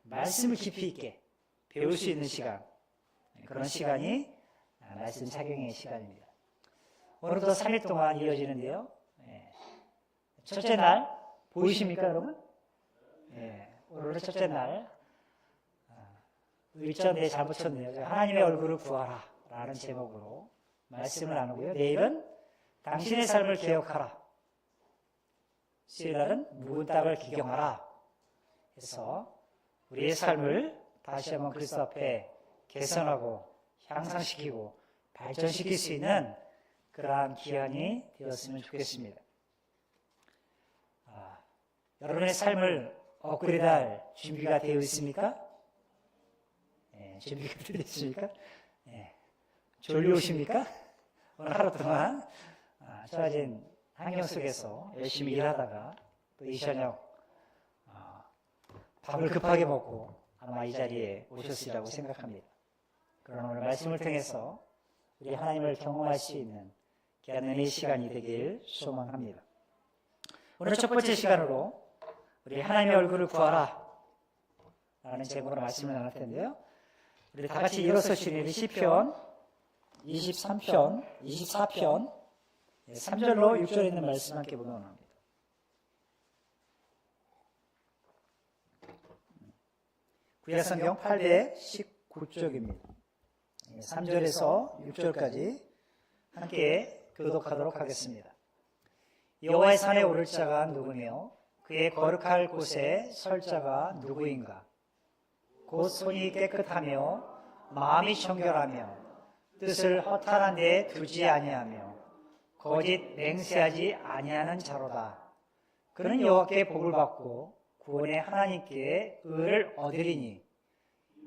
말씀을 깊이 있게 배울 수 있는 시간, 그런 시간이 말씀 착용의 시간입니다. 오늘도 3일 동안 이어지는데요. 첫째 날 보이십니까, 여러분? 오늘 첫째 날 일정 내 잘못 쳤네요. 하나님의 얼굴을 구하라 라는 제목으로 말씀을 나누고요. 내일은 당신의 삶을 개혁하라. 수요일 날은 묵은 땅을 기경하라. 해서 우리의 삶을 다시 한번 그리스도 앞에 개선하고 향상시키고 발전시킬 수 있는 그러한 기한이 되었으면 좋겠습니다. 여러분의 삶을 업그레이드할 준비가 되어 있습니까? 준비가 되어 있습니까? 졸려오십니까? 오늘 하루 동안 좋아진 환경 속에서 열심히 일하다가 또 이 저녁 밥을 급하게 먹고 아마 이 자리에 오셨으리라고 생각합니다. 그러나 오늘 말씀을 통해서 우리 하나님을 경험할 수 있는 귀한 은혜의 시간이 되길 소망합니다. 오늘 첫 번째 시간으로 우리 하나님의 얼굴을 구하라 라는 제목으로 말씀을 나눌 텐데요. 우리 다 같이 일어서시는 시편 23편, 24편 3절로 6절에 있는 말씀 함께 보면 합니다. 구약성경 819쪽입니다. 3절에서 6절까지 함께 교독하도록 하겠습니다. 여호와의 산에 오를 자가 누구며 그의 거룩할 곳에 설 자가 누구인가? 곧 손이 깨끗하며 마음이 청결하며 뜻을 허탄한 데 두지 아니하며 거짓 맹세하지 아니하는 자로다. 그는 여호와께 복을 받고 구원의 하나님께 의를 얻으리니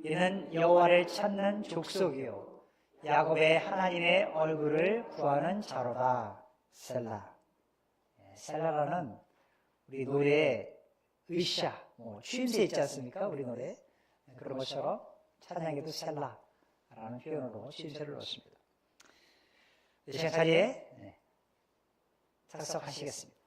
이는 여호와를 찾는 족속이요 야곱의 하나님의 얼굴을 구하는 자로다. 셀라. 셀라라는 우리 노래의 으쌰, 추임새 있지 않습니까? 우리 노래. 그런 것처럼 찬양에도 셀라라는 표현으로 추임새를 넣습니다. 이 시간 자리에 작성하시겠습니다.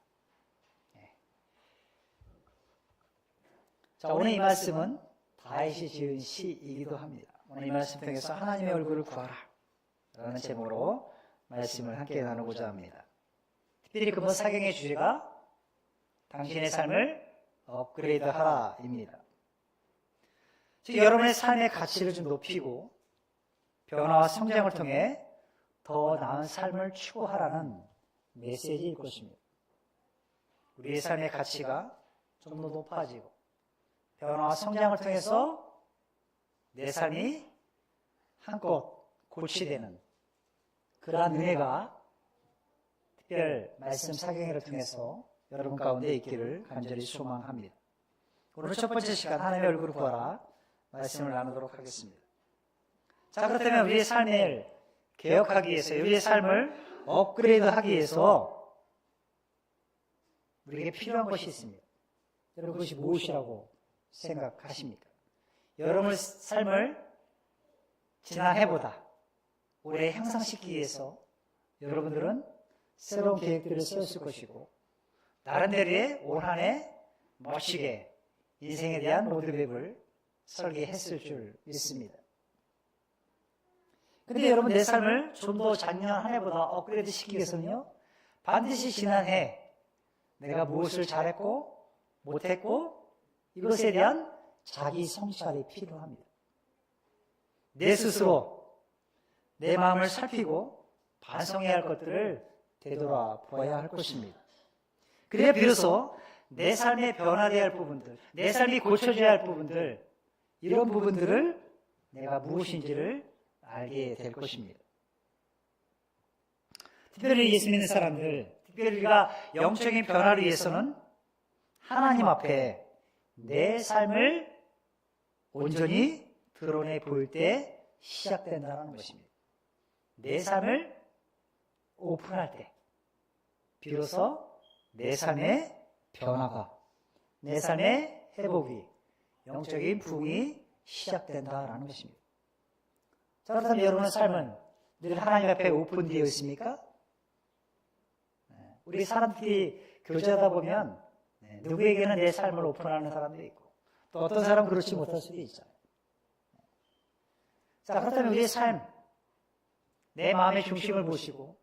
자, 오늘 이 말씀은 다윗이 지은 시이기도 합니다. 오늘 이 말씀 통해서 하나님의 얼굴을 구하라 라는 제목으로 말씀을 함께 나누고자 합니다. 특별히 근본 사경의 주제가 당신의 삶을 업그레이드 하라입니다. 즉 여러분의 삶의 가치를 좀 높이고 변화와 성장을 통해 더 나은 삶을 추구하라는 메시지일 것입니다. 우리의 삶의 가치가 좀 더 높아지고 변화와 성장을 통해서 내 삶이 한껏 고치되는 그러한 은혜가 특별 말씀 사경회를 통해서 여러분 가운데 있기를 간절히 소망합니다. 오늘 첫 번째 시간 하나님의 얼굴을 구하라 말씀을 나누도록 하겠습니다. 자, 그렇다면 우리의 삶을 개혁하기 위해서 우리의 삶을 업그레이드하기 위해서 우리에게 필요한 것이 있습니다. 여러분 그것이 무엇이라고 생각하십니까? 여러분의 삶을 지난 해보다 올해 향상시키기 위해서 여러분들은 새로운 계획들을 세웠을 것이고 나름대로의 올 한 해 멋지게 인생에 대한 로드맵을 설계했을 줄 믿습니다. 근데 여러분 내 삶을 좀 더 작년 한 해보다 업그레이드 시키기 위해서는요 반드시 지난 해 내가 무엇을 잘했고 못했고 이것에 대한 자기 성찰이 필요합니다. 내 스스로 내 마음을 살피고 반성해야 할 것들을 되돌아보아야 할 것입니다. 그래야 비로소 내 삶에 변화되어야 할 부분들, 내 삶이 고쳐져야 할 부분들, 이런 부분들을 내가 무엇인지를 알게 될 것입니다. 특별히 예수 믿는 사람들, 특별히 우리가 영적인 변화를 위해서는 하나님 앞에 내 삶을 온전히 드러내 보일 때 시작된다는 것입니다. 내 삶을 오픈할 때 비로소 내 삶의 변화가, 내 삶의 회복이, 영적인 부흥이 시작된다는 것입니다. 자, 그렇다면 여러분의 삶은 늘 하나님 앞에 오픈되어 있습니까? 우리 사람들이 교제하다 보면 누구에게는 내 삶을 오픈하는 사람도 있고 또 어떤 사람은 그렇지 못할 수도 있잖아요. 자, 그렇다면 우리의 삶, 내 마음의 중심을 보시고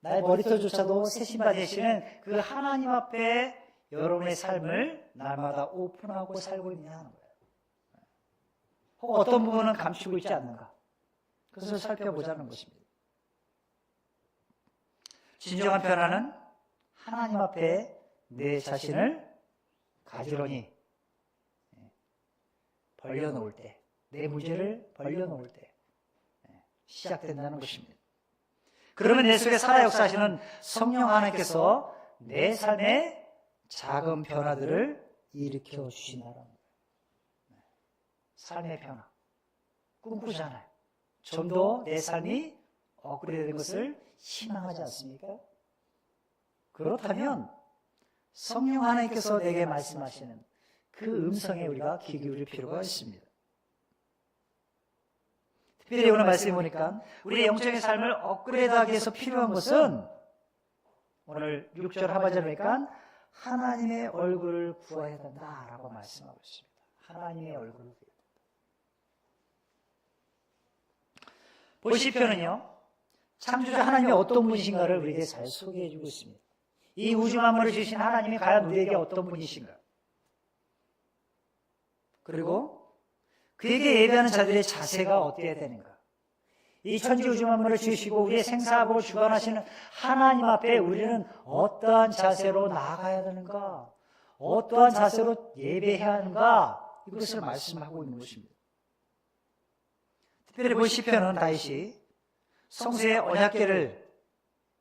나의 머리털조차도 새신바 되시는 그 하나님 앞에 여러분의 삶을 날마다 오픈하고 살고 있느냐 하는 거예요. 혹 어떤 부분은 감추고 있지 않는가? 그것을 살펴보자는 것입니다. 진정한 변화는 하나님 앞에 내 자신을 가지런히 벌려놓을 때, 내 문제를 벌려놓을 때 시작된다는 것입니다. 그러면 내 속에 살아 역사하시는 성령 하나님께서 내 삶에 작은 변화들을 일으켜 주시나라는 거예요. 삶의 변화 꿈꾸잖아요. 좀 더 내 삶이 업그레이드된 것을 희망하지 않습니까? 그렇다면 성령 하나님께서 내게 말씀하시는 그 음성에 우리가 귀 기울일 필요가 있습니다. 특별히 오늘 말씀해 보니까 우리의 영적인 삶을 업그레이드하기 위해서 필요한 것은 오늘 6절 하반절에 보니까 하나님의 얼굴을 구해야 된다라고 말씀하고 있습니다. 하나님의 얼굴을 구해야 된다. 본 시편은요, 창조주 하나님이 어떤 분이신가를 우리에게 잘 소개해 주고 있습니다. 이 우주 만물을 지으신 하나님이 과연 우리에게 어떤 분이신가? 그리고 그에게 예배하는 자들의 자세가 어때야 되는가? 이 천지 우주 만물을 지으시고 우리의 생사하고 주관하시는 하나님 앞에 우리는 어떠한 자세로 나아가야 되는가? 어떠한 자세로 예배해야 하는가? 이것을 말씀하고 있는 것입니다. 특별히 본 시편은 다윗이 성소의 언약궤를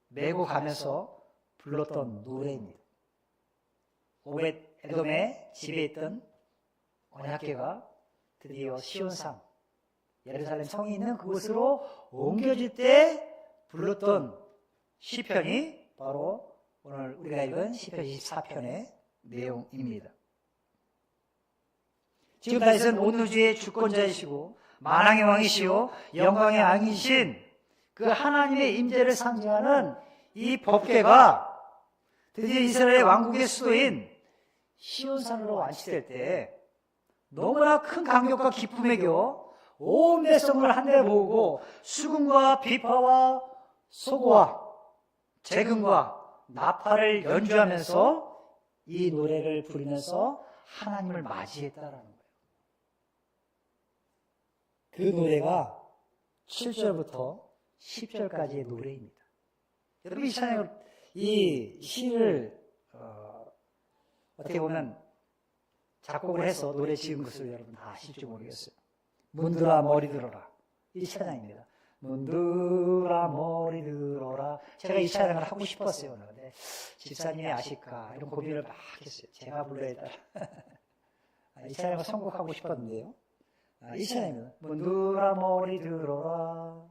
메고 가면서 불렀던 노래입니다. 오벳 에돔의 집에 있던 언약궤가 드디어 시온산 예루살렘 성이 있는 그곳으로 옮겨질 때 불렀던 시편이 바로 오늘 우리가 읽은 시편 24편의 내용입니다. 지금 다윗은 온 우주의 주권자이시고 만왕의 왕이시오 영광의 왕이신 그 하나님의 임재를 상징하는 이 법궤가 드디어 이스라엘 왕국의 수도인 시온산으로 완치될 때 너무나 큰 감격과 기쁨에 겨워 온 백성을 한데 모으고 수금과 비파와 소고와 재금과 나팔을 연주하면서 이 노래를 부르면서 하나님을 맞이했다라는 거예요. 그 노래가 7절부터 10절까지의 노래입니다. 여러분 이 찬양을, 이 시를 어떻게 보면 작곡을 해서 노래 지은 것을 여러분 다 아실지 모르겠어요. 문들아 머리 들어라, 이 찬양입니다. 문들아 머리 들어라. 제가 이 찬양을 하고 싶었어요. 근데 집사님이 아실까 이런 고민을 막 했어요. 제가 불러야 이 찬양을 선곡하고 싶었는데요. 이 찬양입니다. 문들아 머리 들어라,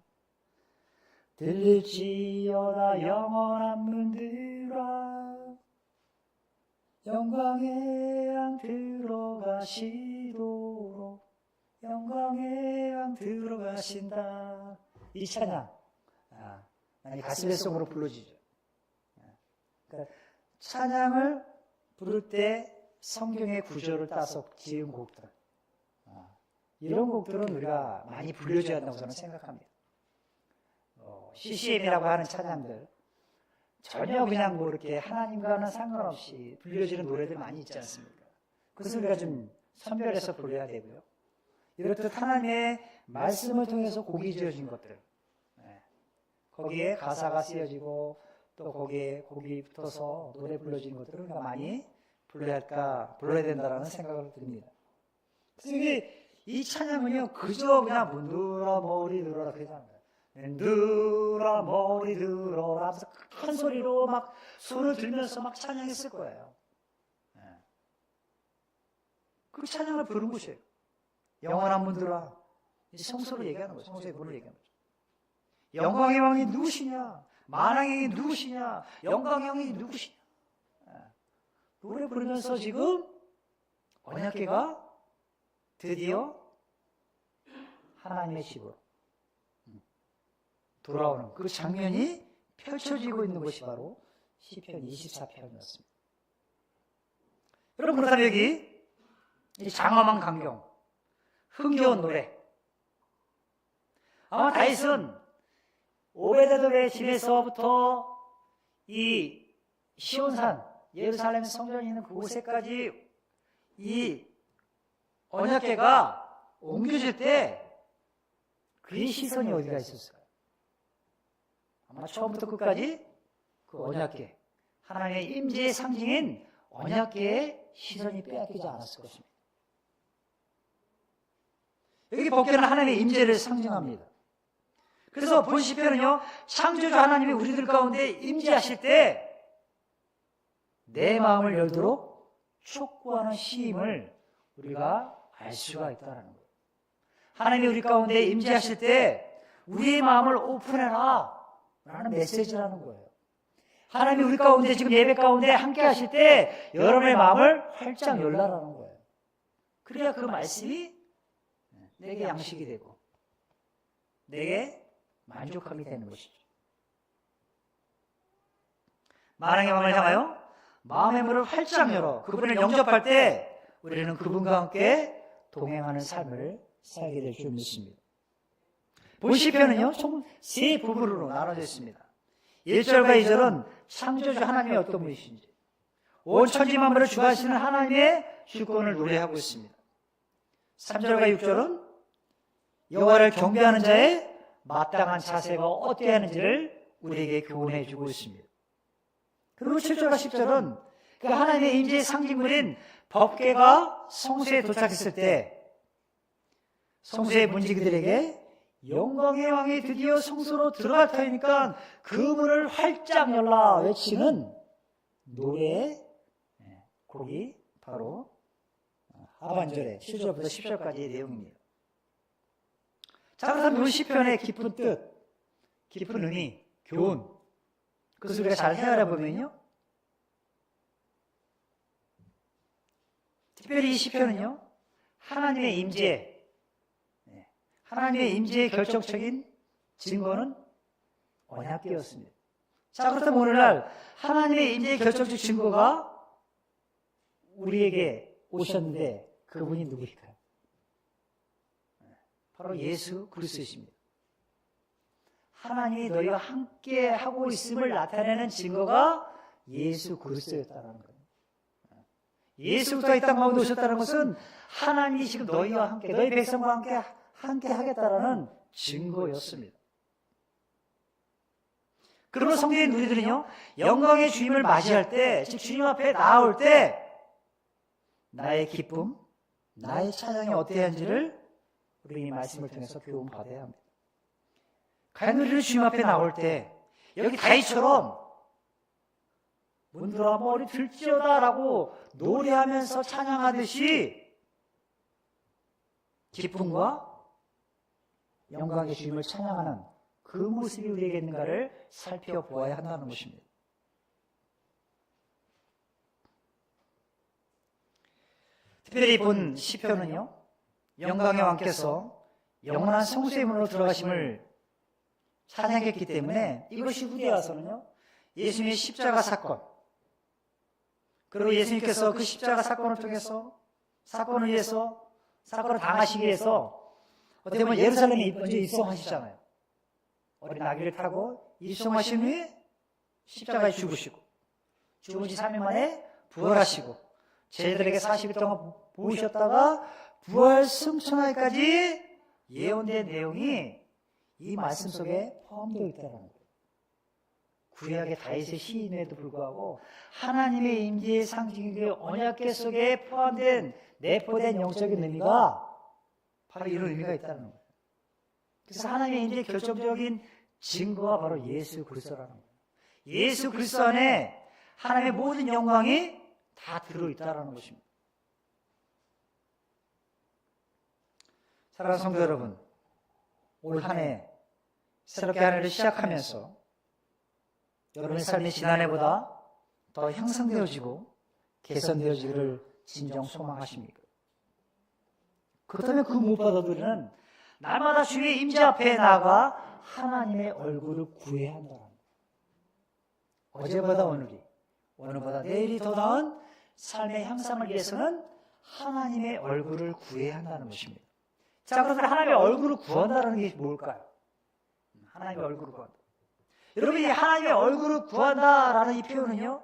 들릴지어다 영원한 문들아, 영광의 양 들어가시도록, 영광의 양 들어가신다. 이 찬양 많이 가스레송으로 불러지죠. 그러니까 찬양을 부를 때 성경의 구절을 따서 지은 곡들, 이런 곡들은 우리가 많이 불려줘야 한다고 저는 생각합니다. CCM이라고 하는 찬양들 전혀 그냥 뭐 이렇게 하나님과는 상관없이 불려지는 노래들 많이 있지 않습니까? 그것을 우리가 좀 선별해서 불러야 되고요. 이렇듯 하나님의 말씀을 통해서 곡이 지어진 것들, 거기에 가사가 쓰여지고 또 거기에 곡이 붙어서 노래 불러지는 것들을 우리가 많이 불러야 된다라는 생각을 듭니다. 그래서 이 찬양은요, 그저 그냥 문들어 머리 들어라 그러잖아요. 문들어 머리 들어라 하면서 큰 소리로 막 손을 들면서 막 찬양했을 거예요. 그 찬양을 부른 것이에요. 영원한 문들아, 성소를 얘기하는 거예요. 성소의 문을 얘기하는 거죠. 영광의 왕이 누구시냐? 만왕의 왕이 누구시냐? 영광의 왕이 누구시냐? 노래 부르면서 지금 언약궤가 드디어 하나님의 집으로 돌아오는 그 장면이 펼쳐지고 있는 것이 바로 시편 24편이었습니다. 여러분, 그렇다면 여기 이 장엄한 강경, 흥겨운 노래. 아마 다윗은 오베데돔의 집에서부터 이 시온산, 예루살렘 성전이 있는 그곳에까지 이 언약궤가 옮겨질 때 그의 시선이 어디가 있었어요? 아마 처음부터 끝까지 그 언약궤, 하나님의 임재의 상징인 언약궤의 시선이 빼앗기지 않았을 것입니다. 여기 법궤는 하나님의 임재를 상징합니다. 그래서 본 시편은요, 창조주 하나님이 우리들 가운데 임재하실 때 내 마음을 열도록 촉구하는 시임을 우리가 알 수가 있다는 거예요. 하나님이 우리 가운데 임재하실 때 우리의 마음을 오픈해라 라는 메시지라는 거예요. 하나님이 우리 가운데 지금 예배 가운데 함께 하실 때 여러분의 마음을 활짝 열라라는 거예요. 그래야 그 말씀이 내게 양식이 되고 내게 만족함이 되는 것이죠. 만왕의 왕을 향하여 마음의 문을 활짝 열어 그분을 영접할 때 우리는 그분과 함께 동행하는 삶을 살게 될 줄 믿습니다. 본 시편은요, 총 세 부분으로 나눠져 있습니다. 1절과 2절은 창조주 하나님의 어떤 분이신지, 온 천지 만물을 주관하시는 하나님의 주권을 노래하고 있습니다. 3절과 6절은 여호와를 경배하는 자의 마땅한 자세가 어때야 하는지를 우리에게 교훈해 주고 있습니다. 그리고 7절과 10절은 그 하나님의 임재의 상징물인 법궤가 성소에 도착했을 때 성소의 문지기들에게 영광의 왕이 드디어 성소로 들어갈 터이니까 그 문을 활짝 열라 외치는 노래의 곡이 바로 하반절에 7절부터 10절까지의 내용입니다. 자, 그렇다면 이 시편의 깊은 뜻, 깊은 의미, 교훈, 그것을 우리가 잘 헤아려 보면요, 특별히 이 시편은요, 하나님의 임재, 하나님의 임재의 결정적인 증거는 언약궤였습니다. 자, 그렇다면 오늘날 하나님의 임재의 결정적 증거가 우리에게 오셨는데 그분이 누구일까요? 바로 예수 그리스도이십니다. 하나님이 너희와 함께 하고 있음을 나타내는 증거가 예수 그리스도였다는 거예요. 예수가 이 땅 가운데 오셨다는 것은 하나님이 지금 너희와 함께, 너희 백성과 함께 하겠다라는 증거였습니다. 그러므로 성도인 우리들은요, 영광의 주님을 맞이할 때, 즉 주님 앞에 나아올 때 나의 기쁨, 나의 찬양이 어때야 하는지를 우리 이 말씀을 통해서 교훈받아야 합니다. 과연 우리는 주님 앞에 나올 때 여기 다윗처럼 문들어 머리 들지어다라고 노래하면서 찬양하듯이 기쁨과 영광의 주님을 찬양하는 그 모습이 우리에게 있는가를 살펴보아야 한다는 것입니다. 특별히 본 시편은요, 영광의 왕께서 영원한 성소의 문으로 들어가심을 찬양했기 때문에 이것이 후대에 와서는요, 예수님의 십자가 사건, 그리고 예수님께서 그 십자가 사건을 통해서 사건을 위해서 사건을 당하시기 위해서 어떻게 보면 예루살렘에 먼저 입성하시잖아요. 어린 아기를 타고 입성하신 후에 십자가에 죽으시고 죽은 지 3일 만에 부활하시고 제자들에게 40일 동안 보이셨다가 부활 승천하기까지 예언된 내용이 이 말씀 속에 포함되어 있다는 거예요. 구약의 다윗의 시인에도 불구하고 하나님의 임재의 상징인 그 언약궤 속에 포함된 내포된 영적인 의미가 바로 이런 의미가 있다는 거예요. 그래서 하나님의 임재의 결정적인 증거가 바로 예수 그리스도라는 거예요. 예수 그리스도 안에 하나님의 모든 영광이 다 들어있다는 것입니다. 사랑하는 성도 여러분, 올 한 해 새롭게 한 해를 시작하면서 여러분의 삶이 지난해보다 더 향상되어지고 개선되어지기를 진정 소망하십니까? 그렇다면 그 무엇보다도 우리는 날마다 주의 임재 앞에 나아가 하나님의 얼굴을 구해야 한다는 거예요. 어제보다 오늘이, 오늘보다 내일이 더 나은 삶의 향상을 위해서는 하나님의 얼굴을 구해야 한다는 것입니다. 자, 그러면 하나님의 얼굴을 구한다는 게 뭘까요? 하나님의 얼굴을 구한다. 여러분, 이 하나님의 얼굴을 구한다라는 이 표현은요,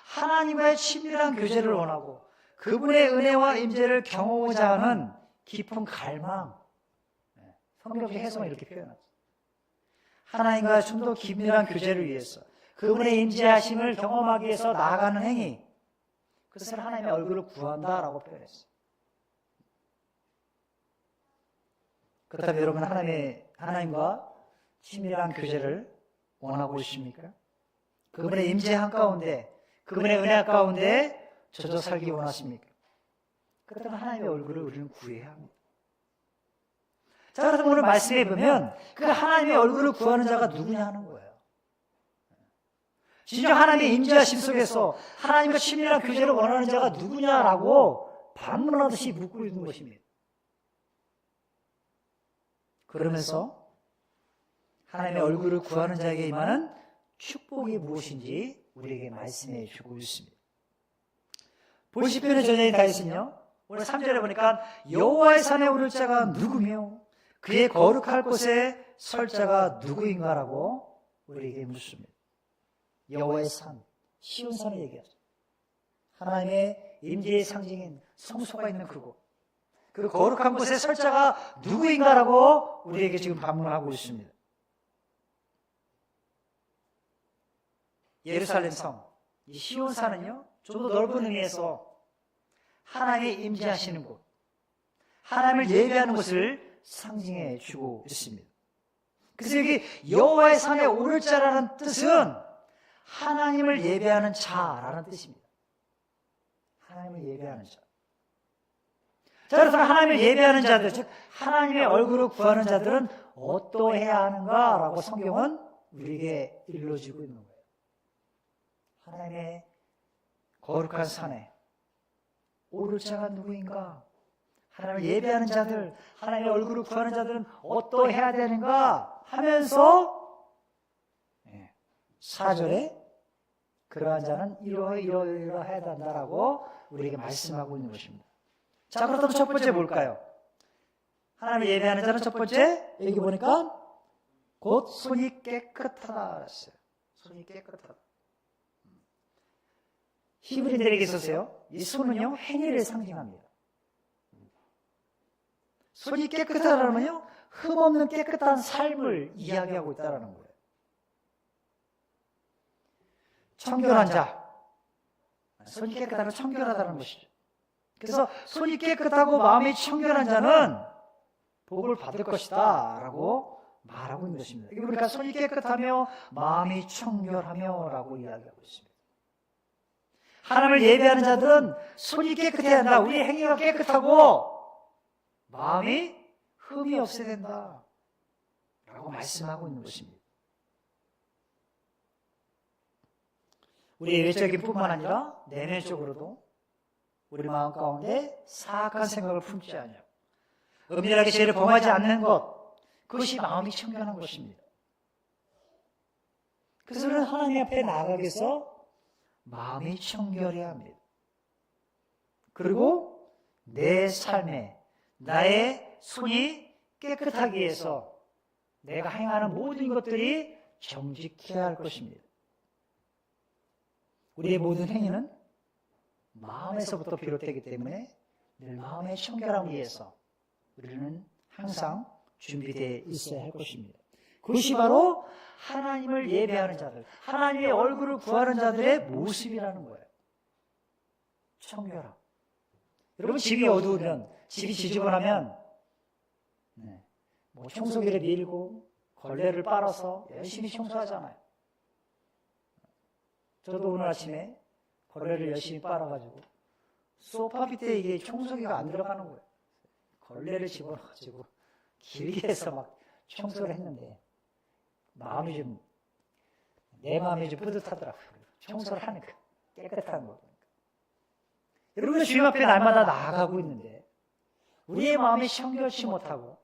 하나님과의 친밀한 교제를 원하고 그분의 은혜와 임재를 경험하고자 하는 깊은 갈망, 성경적 해석은 이렇게 표현하죠. 하나님과 좀 더 긴밀한 교제를 위해서 그분의 임재하심을 경험하기 위해서 나아가는 행위, 그것을 하나님의 얼굴을 구한다라고 표현했어요. 그렇다면 여러분, 하나님과 친밀한 교제를 원하고 있습니까? 그분의 임재 한가운데, 그분의 은혜 가운데 젖어 살기 원하십니까? 그렇다면 하나님의 얼굴을 우리는 구해야 합니다. 자, 그래서 오늘 말씀해 보면 그 하나님의 얼굴을 구하는 자가 누구냐 하는 거예요. 진정 하나님의 임재하심 속에서 하나님과 친밀한 교제를 원하는 자가 누구냐라고 반문하듯이 묻고 있는 것입니다. 그러면서 하나님의 얼굴을 구하는 자에게 임하는 축복이 무엇인지 우리에게 말씀해 주고 있습니다. 보시편의 저자인 다윗은요, 오늘 3절에 보니까 여호와의 산에 오를 자가 누구며 그의 거룩할 곳에 설 자가 누구인가라고 우리에게 묻습니다. 여호와의 산, 시온산을 얘기하죠. 하나님의 임재의 상징인 성소가 있는 그곳, 그 거룩한 곳에 설 자가 누구인가라고 우리에게 지금 반문하고 있습니다. 예루살렘 성, 이 시온산은요, 좀 더 넓은 의미에서 하나님의 임재하시는 곳, 하나님을 예배하는 곳을 상징해 주고 있습니다. 그래서 여기 여호와의 산에 오를 자라는 뜻은 하나님을 예배하는 자라는 뜻입니다. 하나님을 예배하는 자. 자, 그래서 하나님을 예배하는 자들, 즉 하나님의 얼굴을 구하는 자들은 어떠해야 하는가라고 성경은 우리에게 일러주고 있는 거예요. 하나님의 거룩한 산에 오를 자가 누구인가? 하나님을 예배하는 자들, 하나님의 얼굴을 구하는 자들은 어떠해야 되는가 하면서 4절에 그러한 자는 이러해야 된다라고 우리에게 말씀하고 있는 것입니다. 자, 그렇다면 첫 번째 뭘까요? 하나님을 예배하는 자는 첫 번째, 여기 보니까 곧 손이 깨끗하다 그랬어요. 손이 깨끗하다. 히브리인들에게 있어서요, 이 손은요, 행위를 상징합니다. 손이 깨끗하다면요, 흠없는 깨끗한 삶을 이야기하고 있다는 거예요. 청결한 자, 손이 깨끗하면 청결하다는 것이죠. 그래서 손이 깨끗하고 마음이 청결한 자는 복을 받을 것이다 라고 말하고 있는 것입니다. 여기 보니까 손이 깨끗하며 마음이 청결하며 라고 이야기하고 있습니다. 하나님을 예배하는 자들은 손이 깨끗해야 한다. 우리의 행위가 깨끗하고 마음이 흠이 없어야 된다 라고 말씀하고 있는 것입니다. 우리의 외적인 뿐만 아니라 내면적으로도 우리 마음 가운데 사악한 생각을 품지 않으며 은밀하게 죄를 범하지 않는 것, 그것이 마음이 청결한 것입니다. 그래서 우리는 하나님 앞에 나아가기 위해서 마음이 청결해야 합니다. 그리고 내 삶에 나의 손이 깨끗하기 위해서 내가 행하는 모든 것들이 정직해야 할 것입니다. 우리의 모든 행위는 마음에서부터 비롯되기 때문에 늘 마음의 청결함을 위해서 우리는 항상 준비되어 있어야 할 것입니다. 그것이 바로 하나님을 예배하는 자들, 하나님의 얼굴을 구하는 자들의 모습이라는 거예요. 청결함. 여러분, 집이 어두우면, 집이 지저분하면 청소기를 밀고 걸레를 빨아서 열심히 청소하잖아요. 저도 오늘 아침에 걸레를 열심히 빨아가지고 소파 밑에 이게 청소기가 안 들어가는 거예요. 걸레를 집어넣어가지고 길게 해서 막 청소를 했는데 내 마음이 좀 뿌듯하더라고요. 청소를 하니까, 깨끗한 거. 여러분, 주님 앞에 날마다 나아가고 있는데 우리의 마음이 청결치 못하고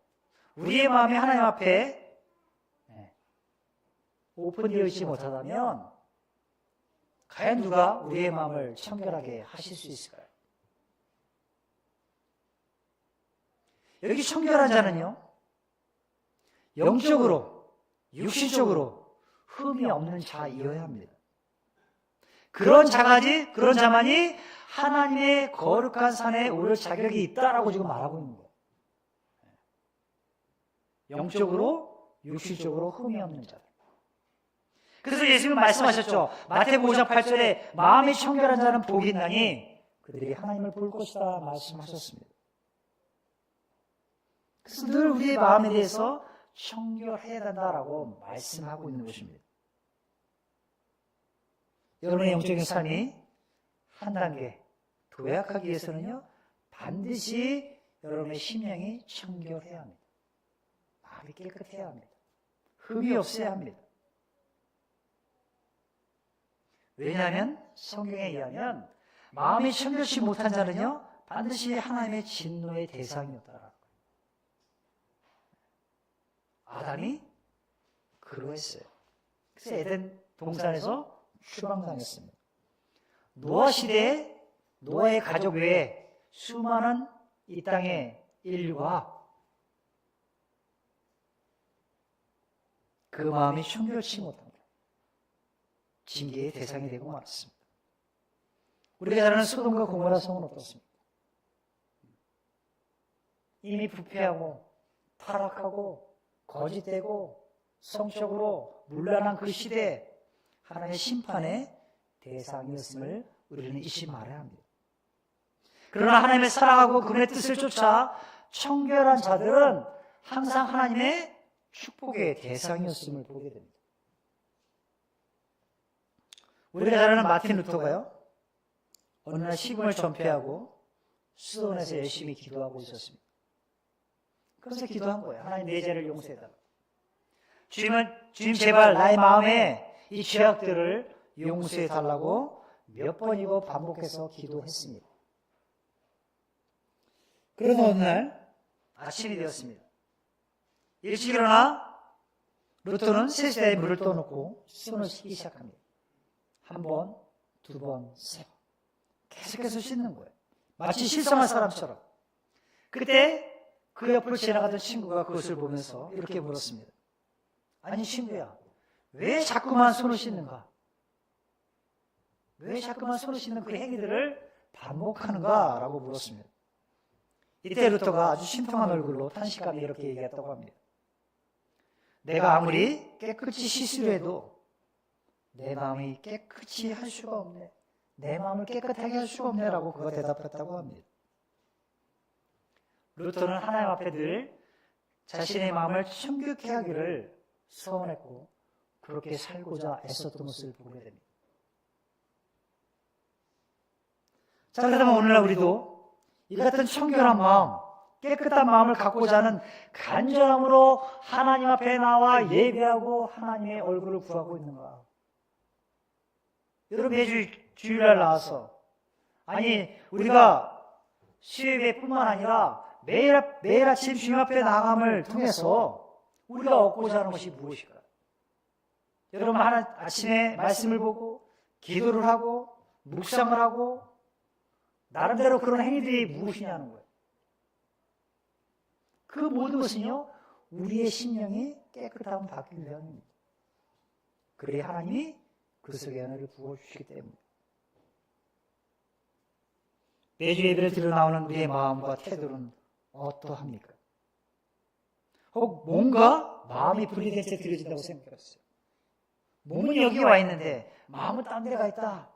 우리의 마음이 하나님 앞에 오픈되어 있지 못하다면 과연 누가 우리의 마음을 청결하게 하실 수 있을까요? 여기 청결한 자는요, 영적으로, 육신적으로 흠이 없는 자이어야 합니다. 그런 자만이 하나님의 거룩한 산에 오를 자격이 있다라고 지금 말하고 있는 거예요. 영적으로, 육신적으로 흠이 없는 자들. 그래서 예수님은 말씀하셨죠. 마태복음 5장 8절에 마음이 청결한 자는 복이 있나니 그들이 하나님을 볼 것이다 말씀하셨습니다. 그래서 늘 우리의 마음에 대해서 청결해야 된다라고 말씀하고 있는 것입니다. 여러분의 영적인 삶이 한 단계 도약하기 위해서는요, 반드시 여러분의 심령이 청결해야 합니다. 마음이 깨끗해야 합니다. 흠이 없어야 합니다. 왜냐하면 성경에 의하면 마음이 청결치 못한 자는요, 반드시 하나님의 진노의 대상이었다라는 거예요. 아담이 그러했어요. 그래서 에덴 동산에서 추방당했습니다. 노아 시대에 노아의 가족 외에 수많은 이 땅의 인류가 그 마음이 청결치 못한 징계의 대상이 되고 말았습니다. 우리가 잘 아는 소돔과 고모라 성은 어떻습니까? 이미 부패하고 타락하고 거짓되고 성적으로 문란한 그 시대에 하나님의 심판의 대상이었음을 우리는 잊지 말아야 합니다. 그러나 하나님의 사랑하고 그분의 뜻을 쫓아 청결한 자들은 항상 하나님의 축복의 대상이었음을 보게 됩니다. 우리가 잘 아는 마틴 루터가요, 어느 날 식음을 전폐하고 수도원에서 열심히 기도하고 있었습니다. 그래서 기도한 거예요. 하나님 내 죄를 용서해달라. 주님 제발 나의 마음에 이 죄악들을 용서해달라고 몇 번이고 반복해서 기도했습니다. 그러던 어느 날 아침이 되었습니다. 일찍 일어나 루터는 세수대에 물을 떠놓고 손을 씻기 시작합니다. 한 번, 두 번, 세 번. 계속해서 씻는 거예요. 마치 실성한 사람처럼. 그때 그 옆을 지나가던 친구가 그것을 보면서 이렇게 물었습니다. 아니 친구야, 왜 자꾸만 손을 씻는가? 왜 자꾸만 손을 씻는 그 행위들을 반복하는가? 라고 물었습니다. 이때 루터가 아주 심통한 얼굴로 탄식하며 이렇게 얘기했다고 합니다. 내가 아무리 깨끗이 씻으려 해도 내 마음이 깨끗이 할 수가 없네. 내 마음을 깨끗하게 할 수가 없네. 라고 그가 대답했다고 합니다. 루터는 하나님 앞에 늘 자신의 마음을 청결케 하기를 소원했고 그렇게 살고자 애썼던 것을 보게 됩니다. 자, 그렇다면 오늘날 우리도 이 같은 청결한 마음, 깨끗한 마음을 갖고자 하는 간절함으로 하나님 앞에 나와 예배하고 하나님의 얼굴을 구하고 있는가? 여러분 매주 주일날 나와서 아니 우리가 수요예배뿐만 아니라 매일 아침 주님 앞에 나감을 통해서 우리가 얻고자 하는 것이 무엇일까요? 여러분 아침에 말씀을 보고 기도를 하고 묵상을 하고 나름대로 그런 행위들이 무엇이냐는 거예요. 그 모든 것은요, 우리의 심령이 깨끗함을 받기 위함입니다. 그래야 하나님이 그 속에 하나를 부어주시기 때문에. 매주 예배를 드려 나오는 우리의 마음과 태도는 어떠합니까? 혹 뭔가 마음이 분리된 채 드려진다고 생각했어요. 몸은 여기 와 있는데 마음은 딴 데 가 있다.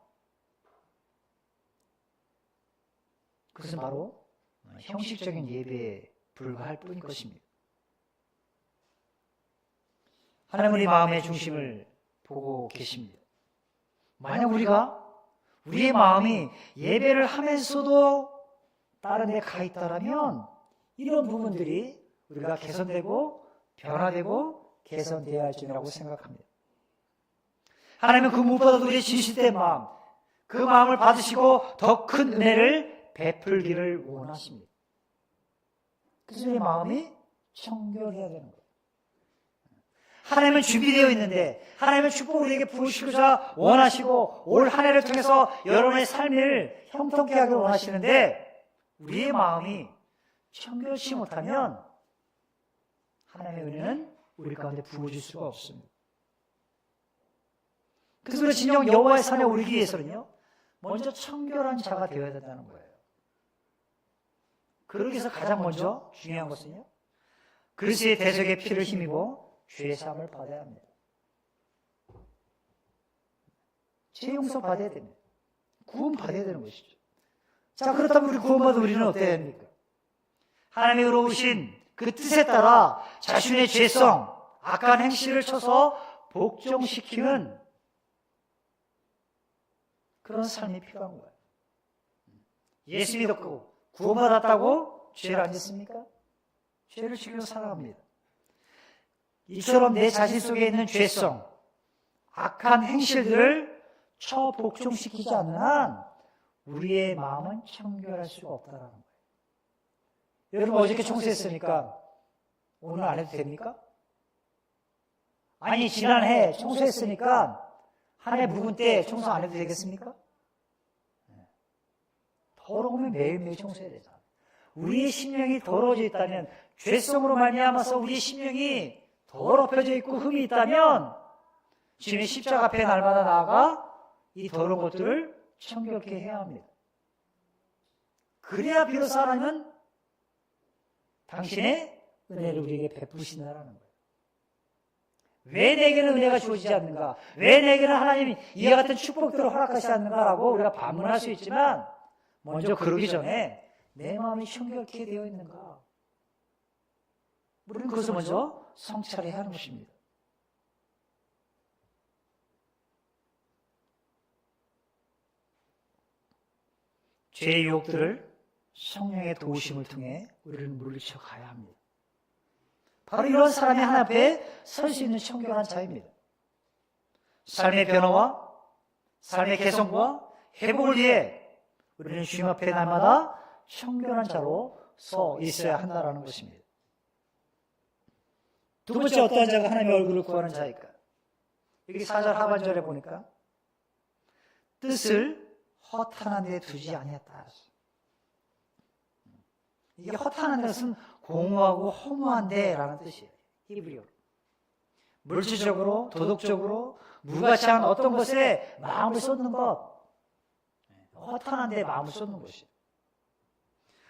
그것은 바로 형식적인 예배에 불과할 뿐일 것입니다. 하나님 우리 마음의 중심을 보고 계십니다. 만약 우리의 마음이 예배를 하면서도 다른 데 가 있다라면 이런 부분들이 우리가 개선되고 변화되고 개선되어야 할 점이라고 생각합니다. 하나님은 그 무엇보다도 우리의 진실된 마음, 그 마음을 받으시고 더 큰 은혜를 베풀기를 원하십니다. 그래서 우리의 마음이 청결해야 되는 거예요. 하나님은 준비되어 있는데 하나님은 축복을 우리에게 부으시고자 원하시고 올 한 해를 통해서 여러분의 삶을 형통케 하길 원하시는데 우리의 마음이 청결치 못하면 하나님의 은혜는 우리 가운데 부어질 수가 없습니다. 그래서 우리 진정 여호와의 산에 오르기 위해서는요, 먼저 청결한 자가 되어야 된다는 거예요. 그러기 위해서 가장 먼저 중요한 것은요, 그리스도의 대속의 피를 힘입어 죄의 사함을 받아야 합니다. 죄 용서 받아야 됩니다. 구원 받아야 되는 것이죠. 자, 그렇다면 우리 구원받은 우리는 어때야 됩니까? 하나님의 의로우신 그 뜻에 따라 자신의 죄성, 악한 행실을 쳐서 복종시키는 그런 삶이 필요한 거예요. 예수 믿었고 구원받았다고 죄를 안 짓습니까? 죄를 지키며 살아갑니다. 이처럼 내 자신 속에 있는 죄성, 악한 행실들을 처복종시키지 않는 한 우리의 마음은 청결할 수가 없다는 거예요. 여러분 어저께 청소했으니까 오늘 안 해도 됩니까? 아니 지난해 청소했으니까 한 해 묵은 때 청소 안 해도 되겠습니까? 더러우면 매일매일 청소해야 되잖아요. 우리의 심령이 더러워져 있다면, 죄성으로 말미암아서 우리의 심령이 더럽혀져 있고 흠이 있다면 주님의 십자가 앞에 날마다 나아가 이 더러운 것들을 청결케 해야 합니다. 그래야 비로소 하나님은 당신의 은혜를 우리에게 베푸신다는 거예요. 왜 내게는 은혜가 주어지지 않는가? 왜 내게는 하나님이 이와 같은 축복들을 허락하시지 않는가라고 우리가 반문할 수 있지만, 먼저 그러기 전에 내 마음이 청결케 되어 있는가? 우리는 그것을 먼저 성찰해야 하는 것입니다. 죄의 유혹들을 성령의 도우심을 통해 우리를 물리쳐 가야 합니다. 바로 이런 사람이 하나님 앞에 설 수 있는 청결한 자입니다. 삶의 변화와 삶의 개선과 회복을 위해 우리는 주님 앞에 날마다 청결한 자로 서 있어야 한다는 것입니다. 두 번째, 어떠한 자가 하나님의 얼굴을 구하는 자일까? 여기 4절 하반절에 보니까 뜻을 허탄한 데 두지 아니했다. 이게 허탄한 것은 공허하고 허무한데라는 뜻이에요. 히브리어로. 물질적으로, 도덕적으로 무가치한 어떤 것에 마음을 쏟는 것, 허탄한 데 마음을 쏟는 것이에요.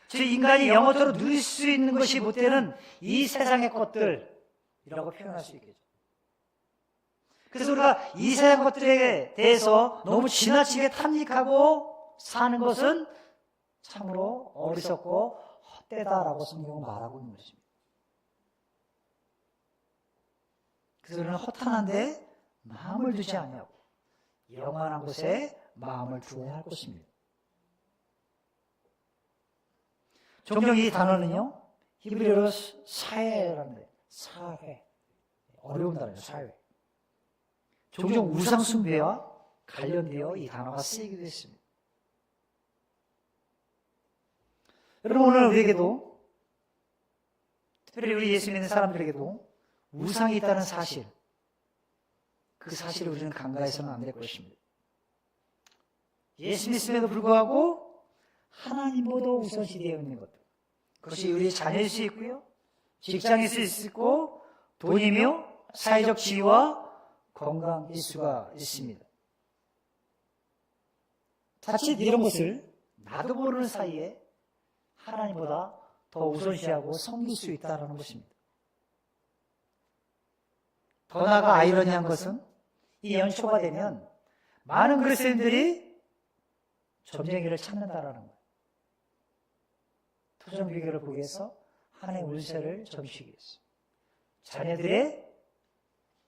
즉 인간이 영원토록 누릴 수 있는 것이 못 되는 이 세상의 것들이라고 표현할 수 있겠죠. 그래서 우리가 이 세상 것들에 대해서 너무 지나치게 탐닉하고 사는 것은 참으로 어리석고 헛되다라고 성경은 말하고 있는 것입니다. 그래서 우리는 허탄한데 마음을 두지 않냐고, 영원한 곳에 마음을 두어야 할 것입니다. 종종 이 단어는요, 히브리어로 사회라는 거예요. 사회. 어려운 단어예요, 사회. 종종 우상숭배와 관련되어 이 단어가 쓰이기도 했습니다. 여러분, 오늘 우리에게도, 특별히 우리 예수 믿는 사람들에게도 우상이 있다는 사실, 그 사실을 우리는 간과해서는 안 될 것입니다. 예수 믿음에도 불구하고 하나님보다 우선시되어 있는 것들, 그것이 우리의 자녀일 수 있고요, 직장일 수 있고, 돈이며 사회적 지위와 건강일 수가 있습니다. 자칫 이런 것을 나도 모르는 사이에 하나님보다 더 우선시하고 섬길 수 있다는 것입니다. 더 나아가 아이러니한 것은 이 연초가 되면 많은 그리스도인들이 점쟁이를 찾는다라는 거예요. 토종 비결을 보기 위해서 한해 운세를 점치기 위해서, 자녀들의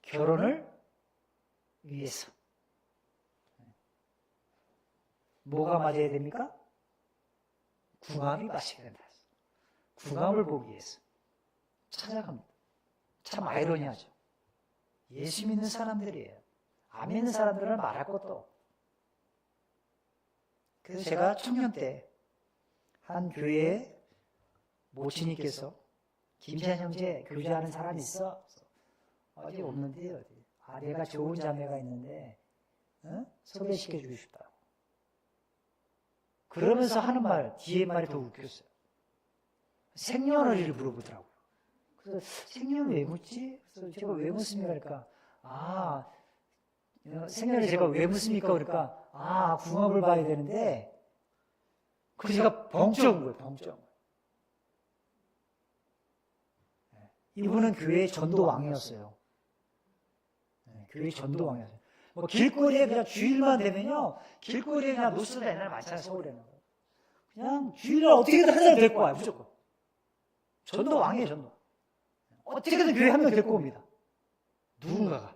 결혼을 위해서. 뭐가 맞아야 됩니까? 궁합이 맞아야 된다. 궁합을 보기 위해서 찾아갑니다. 참 아이러니하죠. 예수 믿는 사람들이에요. 안 믿는 사람들은 말할 것도 없고. 그래서 제가 청년 때 한 교회에 모친님께서 김시한 형제 교제하는 사람이 있어? 어디 없는데 어디? 아, 내가 좋은 자매가 있는데 소개시켜주고 싶다. 그러면서 하는 말, 뒤에 말이 더 웃겼어요. 생년월일을 물어보더라고요. 그래서 생년 왜 묻지? 그래서 제가 왜 묻습니까? 그러니까 생년을 제가 왜 묻습니까? 그러니까 궁합을 봐야 되는데 그래서 제가 벙쩍 거예요. 벙쩍. 이분은 교회 전도왕이었어요. 교회 전도왕이었어요. 뭐 길거리에 그냥 주일만 되면요, 길거리에 그냥 노스가 옛날에 많잖아요, 서울에는. 그냥 주일날 어떻게든 한 사람 데리고 와요, 무조건. 전도왕이에요, 전도. 어떻게든 교회 한 명 데리고 옵니다. 누군가가.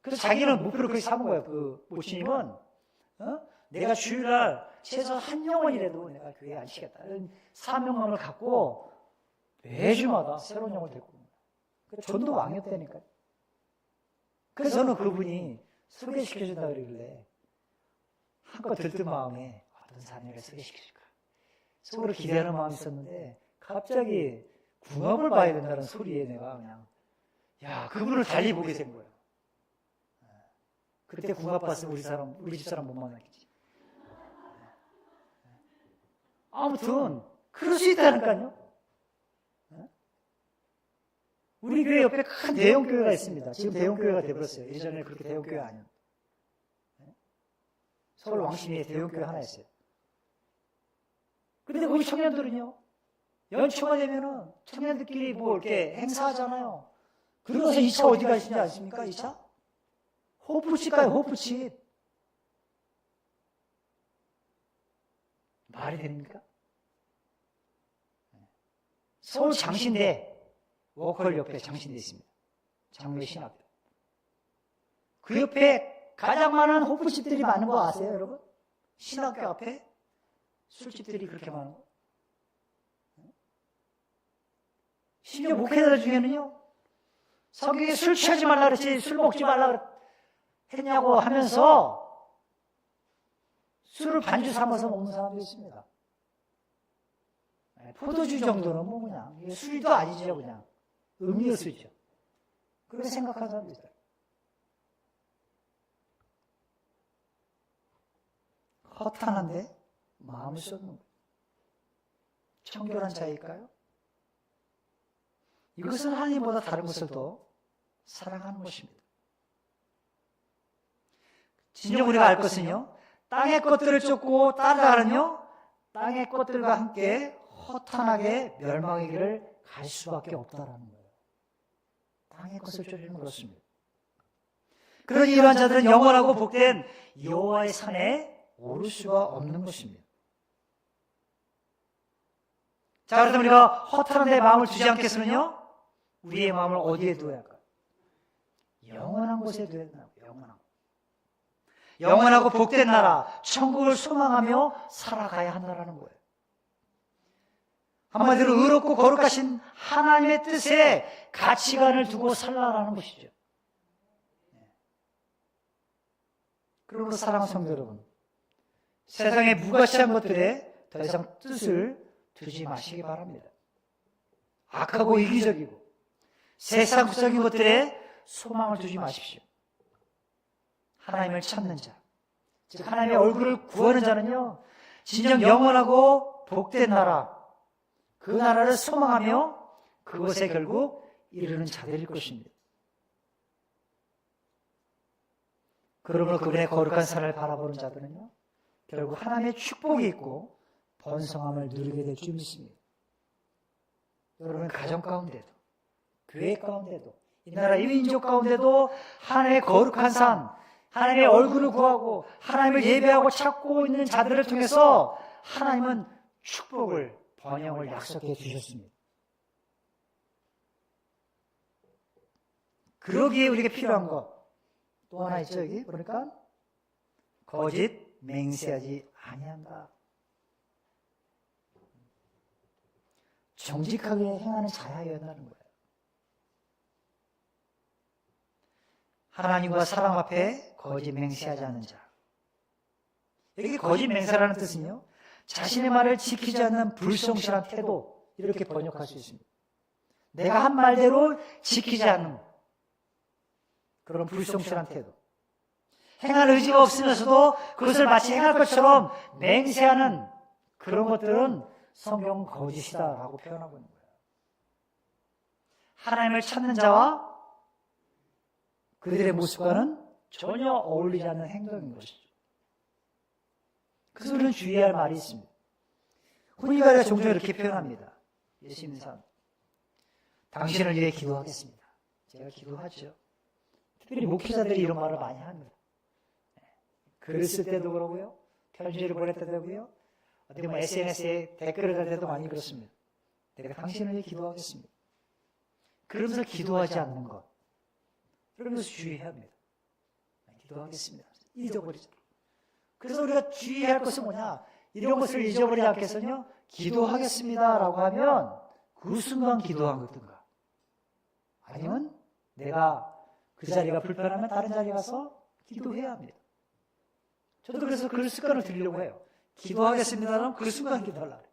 그래서 자기는 목표를 그렇게 삼은 거예요. 그 모치님은 내가 주일날 최소 한 영혼이라도 내가 교회에 앉히겠다 이런 사명감을 갖고 매주마다 새로운 영혼을 데리고 옵니다. 전도왕이었다니까요. 그래서 저는 그분이 소개시켜준다 그러길래 한껏 들뜬 마음에 어떤 사람을 소개시켜줄까 속으로 기대하는 마음이 있었는데 갑자기 궁합을 봐야 된다는 소리에 내가 그냥 그분을 달리 보게 된 거예요. 그때 궁합 봤으면 우리 집사람 못 만났겠지. 아무튼 그럴 수 있다니까요. 우리 교회 옆에 큰 대형교회가 있습니다. 지금 대형교회가 돼버렸어요. 예전에 그렇게 대형교회 아니었는데. 서울 왕십리에 대형교회 하나 있어요. 근데 거기 청년들은요, 연초가 되면은 청년들끼리 뭐 이렇게 행사하잖아요. 그러고서 2차 어디 가시는지 아십니까? 2차? 호프집 가요, 호프집. 말이 됩니까? 서울 장신대, 워컬 옆에 장신대 있습니다. 장로의 신학교. 그 옆에 가장 많은 호프집들이 많은 거 아세요, 여러분? 신학교 앞에 술집들이 그렇게 많은 거. 심지어 목회자들 중에는요, 성경에 술 취하지 말라 그랬지, 술 먹지 말라 했냐고 하면서 술을 반주 삼아서 먹는 사람도 있습니다. 포도주 정도는 뭐 그냥 이게 술도 아니죠, 그냥 음료수죠. 그렇게 생각하는 사람도 있어요. 허탄한데 마음을 쏟는 거예요. 청결한 자일까요? 이것은 하나님보다 다른 것을 더 사랑하는 것입니다. 진정 우리가 알 것은요, 땅의 것들을 쫓고 따라가면요, 땅의 것들과 함께 허탄하게 멸망의 길을 갈 수밖에 없다라는 거예요. 땅의 것을 쫓으면 그렇습니다. 그러니 이러한 자들은 영원하고 복된 여호와의 산에 오를 수가 없는 것입니다. 자, 그렇다면 우리가 허탄한 데 마음을 두지 않겠으면요, 우리의 마음을 어디에 두어야 할까요? 영원한 곳에 두어야 된다고. 영원하고 복된 나라, 천국을 소망하며 살아가야 한다는 거예요. 한마디로 의롭고 거룩하신 하나님의 뜻에 가치관을 두고 살라라는 것이죠. 그러므로 사랑하는 성도 여러분, 세상의 무가치한 것들에 더 이상 뜻을 두지 마시기 바랍니다. 악하고 이기적이고 세상적인 것들에 소망을 두지 마십시오. 하나님을 찾는 자, 즉 하나님의 얼굴을 구하는 자는요, 진정 영원하고 복된 나라, 그 나라를 소망하며 그것에 결국 이르는 자들일 것입니다. 그러므로 그분의 거룩한 산을 바라보는 자들은요, 결국 하나님의 축복이 있고 번성함을 누리게 될 줄 믿습니다. 여러분 가정 가운데도, 교회 가운데도, 이 나라 이 민족 가운데도 하나님의 거룩한 산, 하나님의 얼굴을 구하고 하나님을 예배하고 찾고 있는 자들을 통해서 하나님은 축복을, 번영을 약속해 주셨습니다. 그러기에 우리에게 필요한 것 또 하나 있죠. 여기 그러니까 거짓 맹세하지 아니한다. 정직하게 행하는 자여야 한다는 거예요. 하나님과 사람 앞에 거짓 맹세하지 않는 자. 여기 거짓 맹세라는 뜻은요, 자신의 말을 지키지 않는 불성실한 태도, 이렇게 번역할 수 있습니다. 내가 한 말대로 지키지 않는 그런 불성실한 태도. 행할 의지가 없으면서도 그것을 마치 행할 것처럼 맹세하는 그런 것들은 성경은 거짓이다라고 표현하고 있는 거예요. 하나님을 찾는 자와 그들의 모습과는 전혀 어울리지 않는 행동인 것이죠. 그래서 우리는 주의해야 할 말이 있습니다. 훈이가 종종 이렇게 표현합니다. 예수 믿는 사람. 당신을 위해 기도하겠습니다. 제가 기도하죠. 특별히 목회자들이 이런 말을 많이 합니다. 글을 쓸 때도 그러고요. 편지를 보낼 때도 그러고요. 어디 SNS에 댓글을 달 때도 많이 그렇습니다. 내가 당신을 위해 기도하겠습니다. 그러면서 기도하지 않는 것. 그러면서 주의해야 합니다. 기도하겠습니다. 잊어버리죠. 그래서 우리가 주의해야 할 것은 뭐냐? 이런 것을 잊어버리지 않겠어요? 기도하겠습니다라고 하면 그 순간 기도한 것든가. 아니면 내가 그 자리가 불편하면 다른 자리에 가서 기도해야 합니다. 저도 그래서 그 습관을 들이려고 해요. 기도하겠습니다는 그 순간 기도하려고 해요.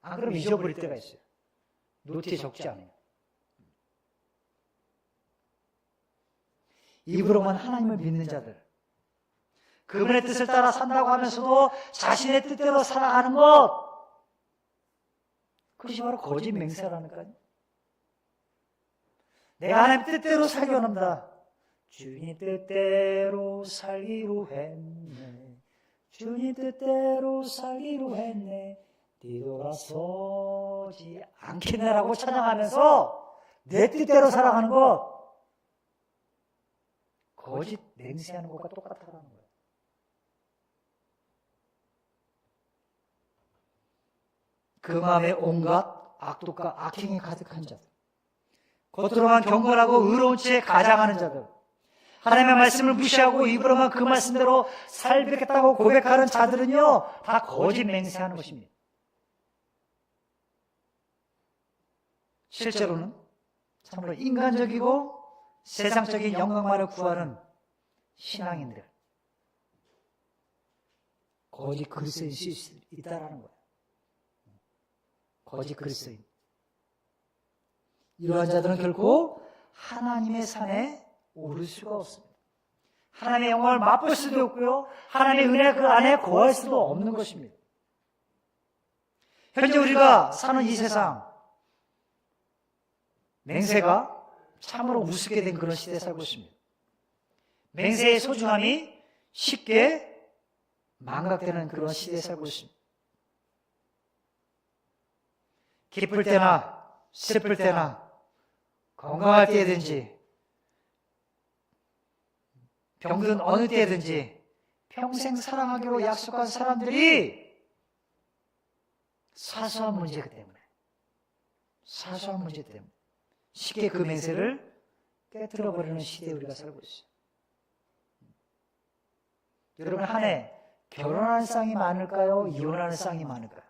안 그러면 잊어버릴 때가 있어요. 노트에 적지 않아요. 입으로만 하나님을 믿는 자들, 그분의 뜻을 따라 산다고 하면서도 자신의 뜻대로 살아가는 것, 그것이 바로 거짓 맹세라니까요. 내가 하나님 뜻대로 살기 원합니다. 주님 뜻대로 살기로 했네. 주님 뜻대로 살기로 했네. 뒤돌아서지 않겠네라고 찬양하면서 내 뜻대로 살아가는 것, 거짓 맹세하는 것과 똑같다는 거예요. 그 마음에 온갖 악독과 악행이 가득한 자들, 겉으로만 경건하고 의로운 채 가장하는 자들, 하나님의 말씀을 무시하고 입으로만 그 말씀대로 살겠다고 고백하는 자들은요, 다 거짓 맹세하는 것입니다. 실제로는 참으로 인간적이고 세상적인 영광만을 구하는 신앙인들, 거짓 그리스도인일 수 있다라는 거예요. 거짓 그리스도인. 이러한 자들은 결코 하나님의 산에 오를 수가 없습니다. 하나님의 영광을 맛볼 수도 없고요, 하나님의 은혜 그 안에 거할 수도 없는 것입니다. 현재 우리가 사는 이 세상, 맹세가 참으로 우습게 된 그런 시대에 살고 있습니다. 맹세의 소중함이 쉽게 망각되는 그런 시대에 살고 있습니다. 기쁠 때나 슬플 때나 건강할 때든지 병든 어느 때든지 평생 사랑하기로 약속한 사람들이 사소한 문제 때문에 쉽게 그 맹세를 깨뜨려버리는 시대에 우리가 살고 있어요. 여러분, 한 해 결혼하는 쌍이 많을까요? 이혼하는 쌍이 많을까요?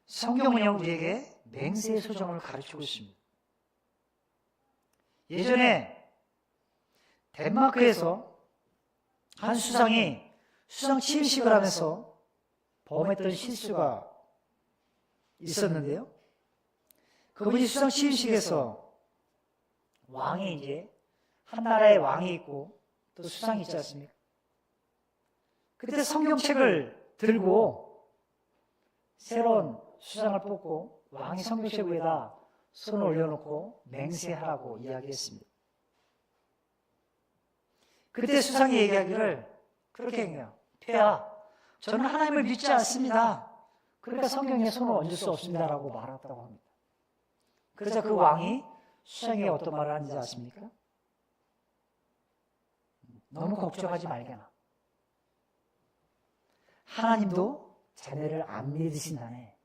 성경은요, 우리에게 맹세의 소정을 가르치고 있습니다. 예전에 덴마크에서 한 수상이 수상 취임식을 하면서 범했던 실수가 있었는데요. 그분이 수상 취임식에서 왕이 이제 한 나라의 왕이 있고 또 수상이 있지 않습니까? 그때 성경책을 들고 새로운 수상을 뽑고 왕이 성경책 위에다 손을 올려놓고 맹세하라고 이야기했습니다. 그때 수상이 얘기하기를 그렇게 해요. 폐하, 저는 하나님을 믿지 않습니다. 그러니까 성경에 손을 얹을 수 없습니다라고 말했다고 합니다. 그러자 그 왕이 수상에게 어떤 말을 하는지 아십니까? 너무 걱정하지 말게나. 하나님도 자네를 안 믿으신다네.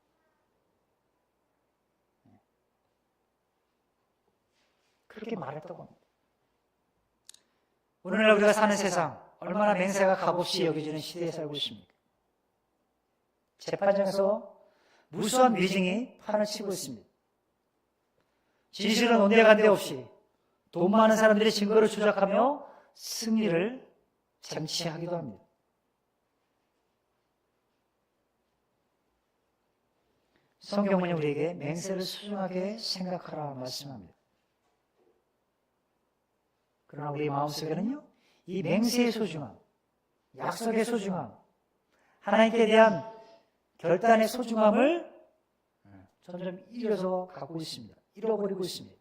그렇게 말했다고 합니다. 오늘날 우리가 사는 세상, 얼마나 맹세가 값없이 여겨지는 시대에 살고 있습니까? 재판장에서 무수한 위증이 판을 치고 있습니다. 진실은 온데간데 없이 돈 많은 사람들이 증거를 조작하며 승리를 쟁취하기도 합니다. 성경은 우리에게 맹세를 소중하게 생각하라 말씀합니다. 그러나 우리 마음속에는요, 이 맹세의 소중함, 약속의 소중함, 하나님께 대한 결단의 소중함을 점점 잃어서 가고 있습니다. 잃어버리고 있습니다.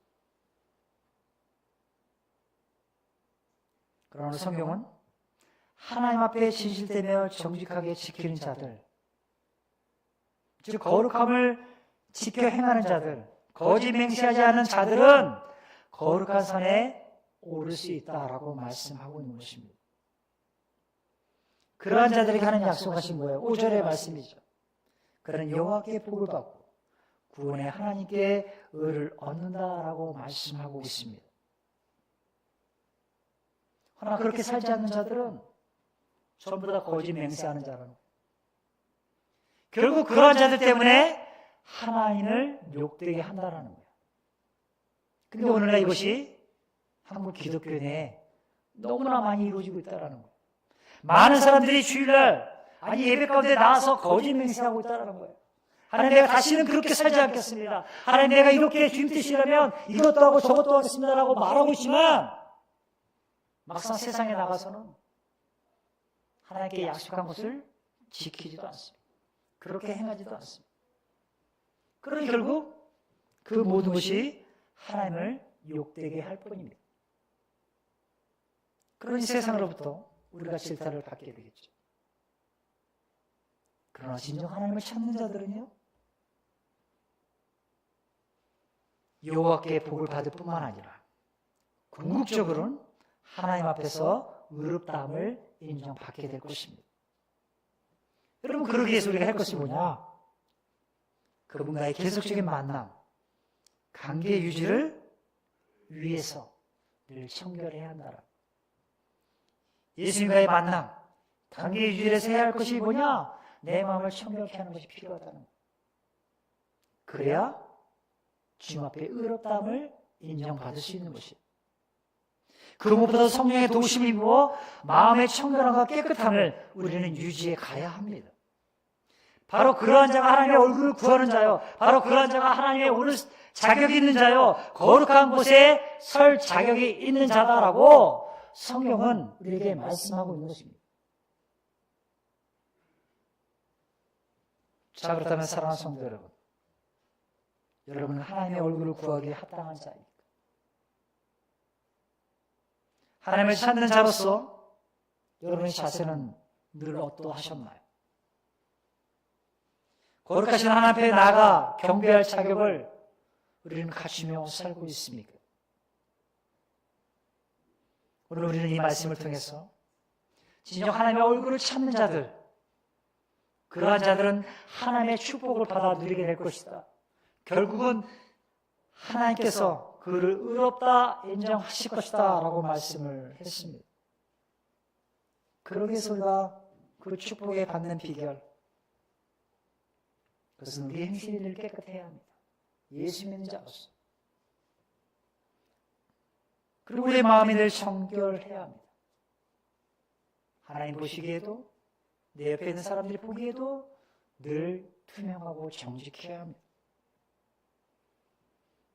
그러나 성경은 하나님 앞에 진실되며 정직하게 지키는 자들, 즉 거룩함을 지켜 행하는 자들, 거짓 맹세하지 않은 자들은 거룩한 산에 오를 수 있다라고 말씀하고 있는 것입니다. 그러한 자들에게 하나님 약속하신 거예요. 5절의 말씀이죠. 그는 여호와께 복을 받고 구원의 하나님께 의를 얻는다라고 말씀하고 있습니다. 그러나 그렇게 살지 않는 자들은 전부 다 거짓 맹세하는 자라는 거예요. 결국 그러한 자들 때문에 하나님을 욕되게 한다라는 거예요. 근데 오늘날 이것이 한국 기독교 내에 너무나 많이 이루어지고 있다는 거예요. 많은 사람들이 주일날 예배 가운데 나와서 거짓 맹세하고 있다는 거예요. 하나님, 내가 다시는 그렇게 살지 않겠습니다. 하나님, 내가 이렇게 주님 뜻이라면 이것도 하고 저것도 하겠습니다라고 말하고 있지만 막상 세상에 나가서는 하나님께 약속한 것을 지키지도 않습니다. 그렇게 행하지도 않습니다. 그러니 결국 그 모든 것이 하나님을 욕되게 할 뿐입니다. 그러니 세상으로부터 우리가 질타를 받게 되겠죠. 그러나 진정 하나님을 찾는 자들은요, 여호와께 복을 받을 뿐만 아니라 궁극적으로는 하나님 앞에서 의롭다함을 인정받게 될 것입니다. 여러분, 그러기 위해서 우리가 할 것이 뭐냐? 그분과의 계속적인 만남, 관계 유지를 위해서 늘 청결해야 한다. 예수님과의 만남, 관계 유지를 해서 해야 할 것이 뭐냐? 내 마음을 청결케 하는 것이 필요하다는 거예요. 그래야 주님 앞에 의롭다함을 인정받을 수 있는 것이에요. 그 무엇보다 성령의 도우심을 입어 마음의 청결함과 깨끗함을 우리는 유지해 가야 합니다. 바로 그러한 자가 하나님의 얼굴을 구하는 자요, 바로 그러한 자가 하나님의 오를 자격이 있는 자요, 거룩한 곳에 설 자격이 있는 자다라고 성경은 우리에게 말씀하고 있는 것입니다. 자, 그렇다면 사랑하는 성도 여러분, 여러분은 하나님의 얼굴을 구하기에 합당한 자입니까? 하나님을 찾는 자로서 여러분의 자세는 늘 어떠하셨나요? 거룩하신 하나님 앞에 나아가 경배할 자격을 우리는 갖추며 살고 있습니까? 오늘 우리는 이 말씀을 통해서 진정 하나님의 얼굴을 찾는 자들, 그러한 자들은 하나님의 축복을 받아 누리게 될 것이다. 결국은 하나님께서 그를 의롭다 인정하실 것이다 라고 말씀을 했습니다. 그러기 위해서 우리가 그 축복에 받는 비결, 그것은 우리 행실이 늘 깨끗해야 합니다. 예수 믿는 자로서. 그리고 우리의 마음이 늘 청결해야 합니다. 하나님 보시기에도, 내 옆에 있는 사람들이 보기에도 늘 투명하고 정직해야 합니다.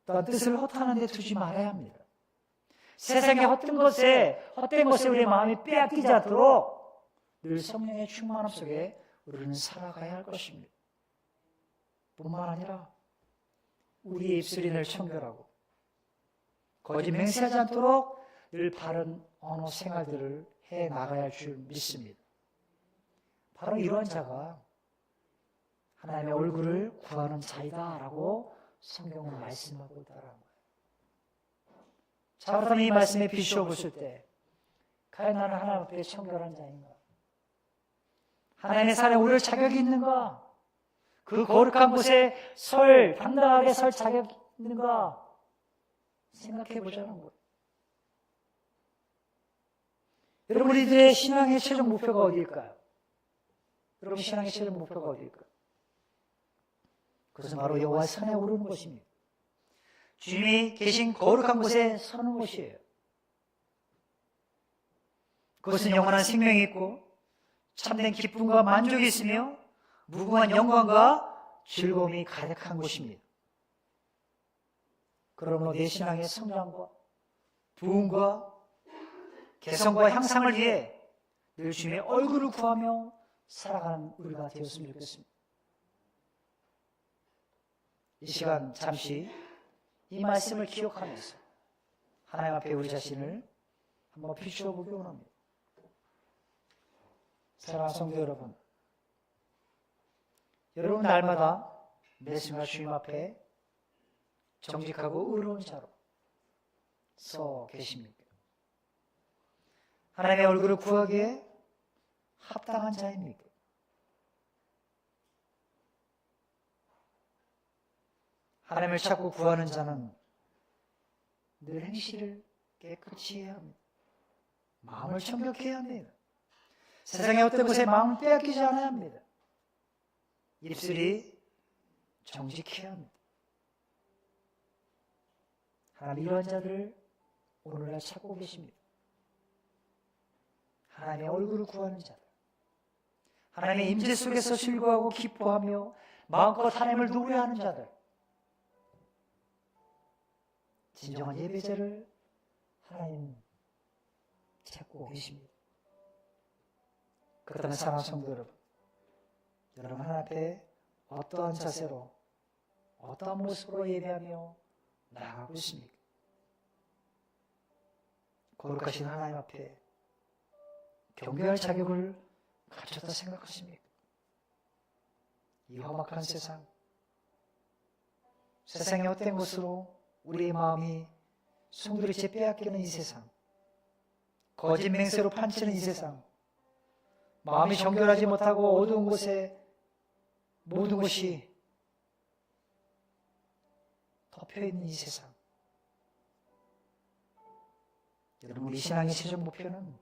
또한 뜻을 허탄한 데 두지 말아야 합니다. 세상의 헛된 것에 우리의 마음이 빼앗기지 않도록 늘 성령의 충만함 속에 우리는 살아가야 할 것입니다. 뿐만 아니라 우리의 입술이 늘 청결하고 거짓 맹세하지 않도록 늘 바른 언어 생활들을 해 나가야 할 줄 믿습니다. 바로 이러한 자가 하나님의 얼굴을 구하는 자이다라고 성경은 말씀하고 있다는 거예요. 자, 그렇다면 이 말씀에 비추어 보실 때 과연 나는 하나님 앞에 청결한 자인가? 하나님의 산에 오를 자격이 있는가? 그 거룩한 곳에 당당하게 설 자격이 있는가? 생각해 보자는 거예요. 여러분, 우리들의 신앙의 최종 목표가 어디일까요? 여러분, 신앙의 최종 목표가 어디일까요? 그것은 바로 여호와의 산에 오르는 것입니다. 주님이 계신 거룩한 곳에 서는 것이에요. 그것은 영원한 생명이 있고 참된 기쁨과 만족이 있으며 무궁한 영광과 즐거움이 가득한 곳입니다. 그러므로 내 신앙의 성장과 부흥과 개성과 향상을 위해 늘 주님의 얼굴을 구하며 살아가는 우리가 되었으면 좋겠습니다. 이 시간 잠시 이 말씀을 기억하면서 하나님 앞에 우리 자신을 한번 비추어 보기 원합니다. 사랑하는 성도 여러분, 여러분 날마다 매 순간 주님 앞에 정직하고 의로운 자로 서 계십니까? 하나님의 얼굴을 구하기에 합당한 자입니까? 하나님을 찾고 구하는 자는 늘 행실을 깨끗이 해야 합니다. 마음을 청결해야 합니다. 세상의 어떤 것에 마음을 빼앗기지 않아야 합니다. 입술이 정직해야 합니다. 하나님 이런 자들을 오늘날 찾고 계십니다. 하나님의 얼굴을 구하는 자들, 하나님의 임재 속에서 즐거워하고 기뻐하며 마음껏 하나님을 노래하는 자들, 진정한 예배자를 하나님 찾고 계십니다. 그렇다면 사랑하는 성도 여러분, 여러분 하나님 앞에 어떠한 자세로 어떠한 모습으로 예배하며 나아가고 있습니까? 거룩하신 하나님 앞에 경배할 자격을 갖췄다 생각하십니까? 이 험악한 세상, 세상의 헛된 것으로 우리의 마음이 송두리째 빼앗기는 이 세상, 거짓 맹세로 판치는 이 세상, 마음이 정결하지 못하고 어두운 곳에 모든 것이 덮여있는 이 세상, 여러분 우리 신앙의 최종 목표는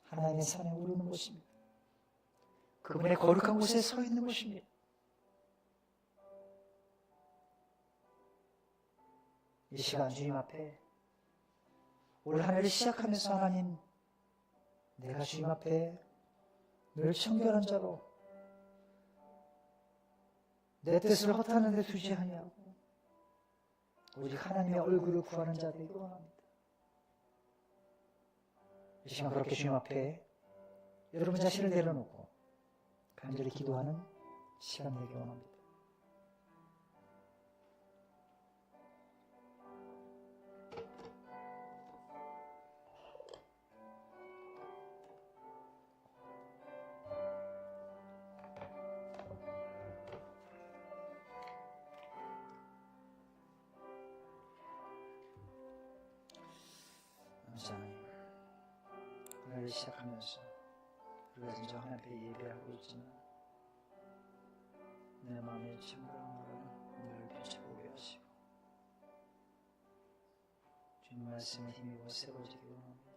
하나님의 산에 오르는 것입니다. 그분의 거룩한 곳에 서 있는 것입니다. 이 시간 주님 앞에 올 한 해를 시작하면서 하나님, 내가 주님 앞에 늘 청결한 자로 내 뜻을 허탄한 데 두지 아니하고 오직 하나님의 얼굴을 구하는 자 되기 원합니다. 이 시간 그렇게 주님 앞에 여러분 자신을 내려놓고 간절히 기도하는 시간 되기 원합니다. 하나님, 오늘 시작하면서 우리가 진짜 하나님 앞에 예배하고 있지만 내 마음의 청결한 늘 비춰보게 하시고 주님 말씀에 힘입어 새로워지기 원합니다.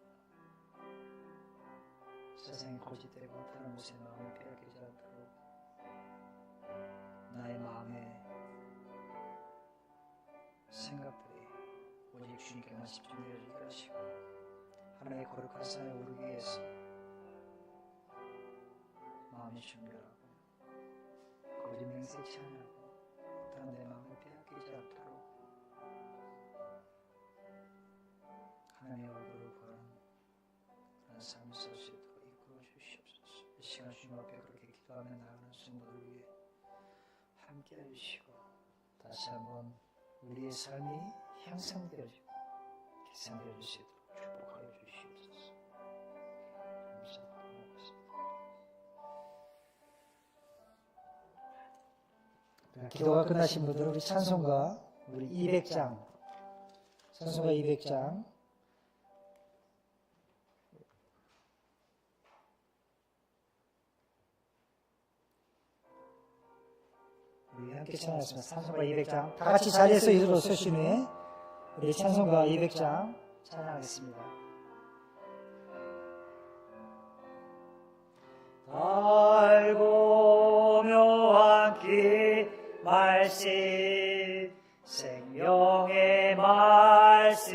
세상의 거짓되고 다른 곳에 마음을 빼앗기지 않도록 나의 마음의 생각들이 오직 주님께만 집중되어지게 하시고 하나님의 거룩한 산에 오르기 위해서 마음이 정결하고 거짓 맹세치 않고 다른 내 마음을 빼앗기지 않도록 하나님의 얼굴을 구하는 그런 삶을 살 수 있도록 이끌어 주시옵소서. 이 시간 주님 앞에 그렇게 기도하며 나아가는 성도를 위해 함께 해주시고 다시 한번 우리의 삶이 향상되어지고 개선되어질 수 있도록 축복하여 주시옵소서. 기도가 끝나신 분들은 우리 찬송가 우리 200장 찬송가 200장 우리 함께 찬양하겠습니다. 찬송가 200장 다 같이 자리에서 일어서신 후에 우리 찬송가 200장 찬양하겠습니다. 달고 묘한 길 말씀 생명의 말씀을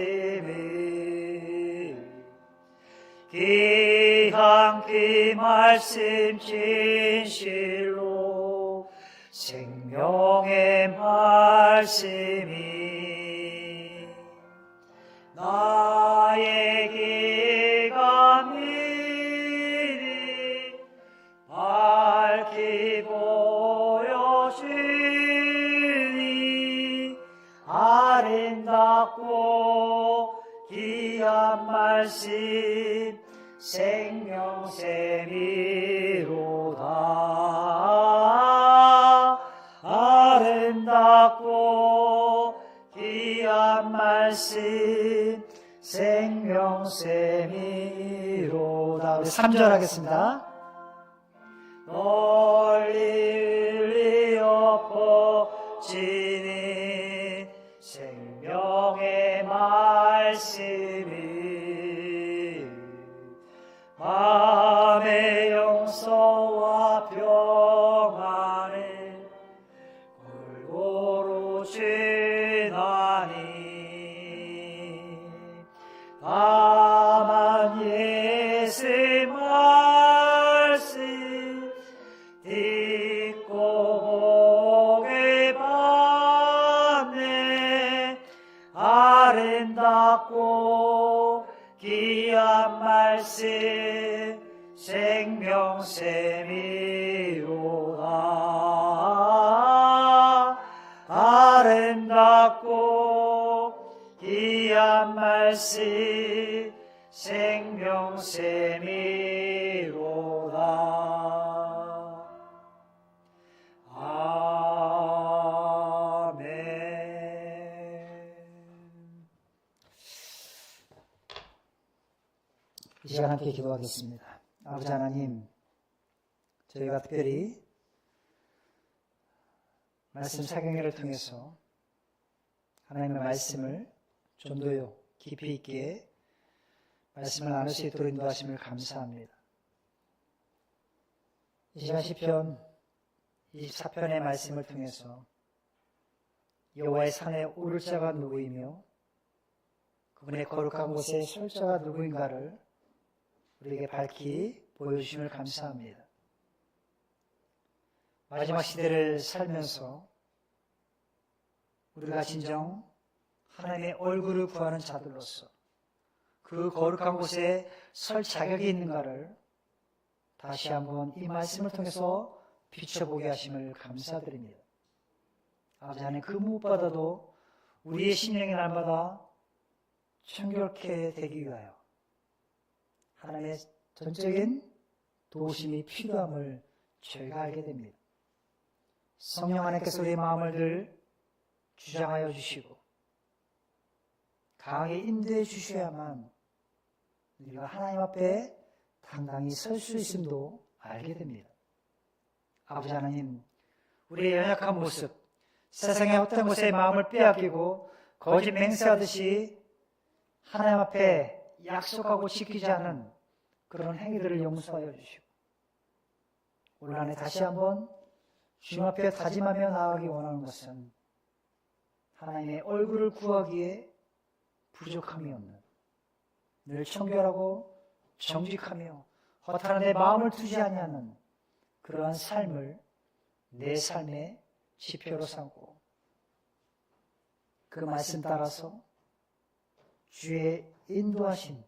귀한 그 말씀 진실로 생명의 말씀이 나의 길가 아름답고 귀한 말씀 생명샘이로다. 아름답고 귀한 말씀 생명샘이로다. 우리 3절 하겠습니다. 널리 엎어지는 생명의 말씀이 마음의 용서와 평안을 골고루 주나니 다만 예수 말씀 듣고 복을 받네. 아름답고 귀한 말씀 생명샘이로다. 아름답고 귀한 말씀 생명샘이로다. 아멘. 이 시간 함께 기도하겠습니다. 아버지 하나님, 저희가 특별히 말씀 사경회를 통해서 하나님의 말씀을 좀 더 깊이 있게 말씀을 나눌 수 있도록 인도하심을 감사합니다. 이 시간 시편 24편의 말씀을 통해서 여호와의 산에 오를 자가 누구이며 그분의 거룩한 곳에 설 자가 누구인가를 우리에게 밝히 보여주심을 감사합니다. 마지막 시대를 살면서 우리가 진정 하나님의 얼굴을 구하는 자들로서 그 거룩한 곳에 설 자격이 있는가를 다시 한번 이 말씀을 통해서 비춰보게 하심을 감사드립니다. 아버지 하나님, 그 무엇보다도 우리의 심령이 날마다 청결케 되기 위하여 하나님의 전적인 도우심이 필요함을 저희가 알게 됩니다. 성령 하나님께서 우리의 마음을 늘 주장하여 주시고 강하게 인도해 주셔야만 우리가 하나님 앞에 당당히 설 수 있음도 알게 됩니다. 아버지 하나님, 우리의 연약한 모습, 세상의 어떤 곳에 마음을 빼앗기고 거짓 맹세하듯이 하나님 앞에 약속하고 지키지 않은 그런 행위들을 용서하여 주시고 오늘 안에 다시 한번 주님 앞에 다짐하며 나아가기 원하는 것은 하나님의 얼굴을 구하기에 부족함이 없는 늘 청결하고 정직하며 허탄한 내 마음을 두지 아니하는 그러한 삶을 내 삶의 지표로 삼고 그 말씀 따라서 주의 인도하신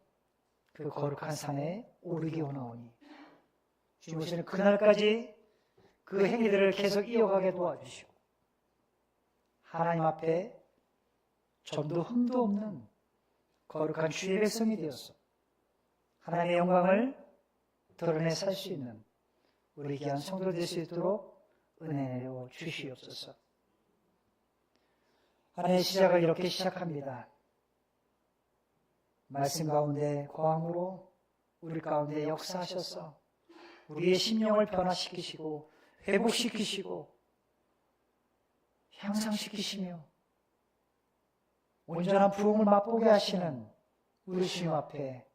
그 거룩한 산에 오르기 원하오니 주님 오시는 그날까지 그 행위들을 계속 이어가게 도와주시고 하나님 앞에 점도 흠도 없는 거룩한 주의 백성이 되어서 하나님의 영광을 드러내 살 수 있는 우리 귀한 성도 될 수 있도록 은혜 내려 주시옵소서. 하나님의 시작을 이렇게 시작합니다. 말씀 가운데 거함으로 우리 가운데 역사하셔서 우리의 심령을 변화시키시고 회복시키시고 향상시키시며 온전한 부흥을 맛보게 하시는 우리 주님 앞에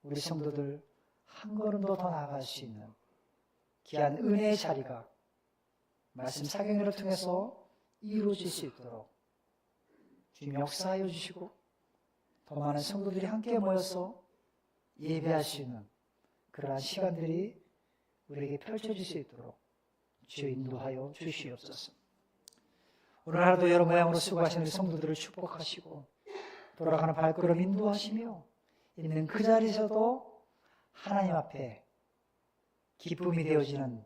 우리 성도들 한 걸음도 더 나아갈 수 있는 귀한 은혜의 자리가 말씀 사경회를 통해서 이루어질 수 있도록 주님 역사하여 주시고 더 많은 성도들이 함께 모여서 예배할 수 있는 그러한 시간들이 우리에게 펼쳐질 수 있도록 주 인도하여 주시옵소서. 오늘 하루도 여러 모양으로 수고하시는 우리 성도들을 축복하시고 돌아가는 발걸음 인도하시며 있는 그 자리에서도 하나님 앞에 기쁨이 되어지는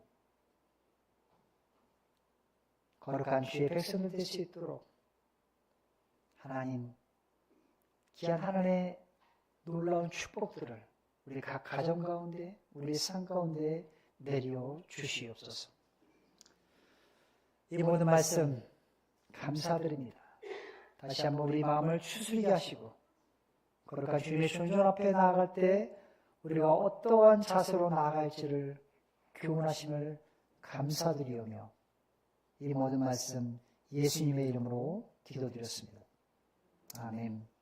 거룩한 주의 백성들 될 수 있도록 하나님 귀한 하나님의 놀라운 축복들을 우리 각 가정 가운데, 우리 삶 가운데 내려 주시옵소서. 이 모든 말씀 감사드립니다. 다시 한번 우리 마음을 추스리게 하시고 거룩한 주님의 존전 앞에 나아갈 때 우리가 어떠한 자세로 나아갈지를 교훈하심을 감사드리오며 이 모든 말씀 예수님의 이름으로 기도드렸습니다. 아멘.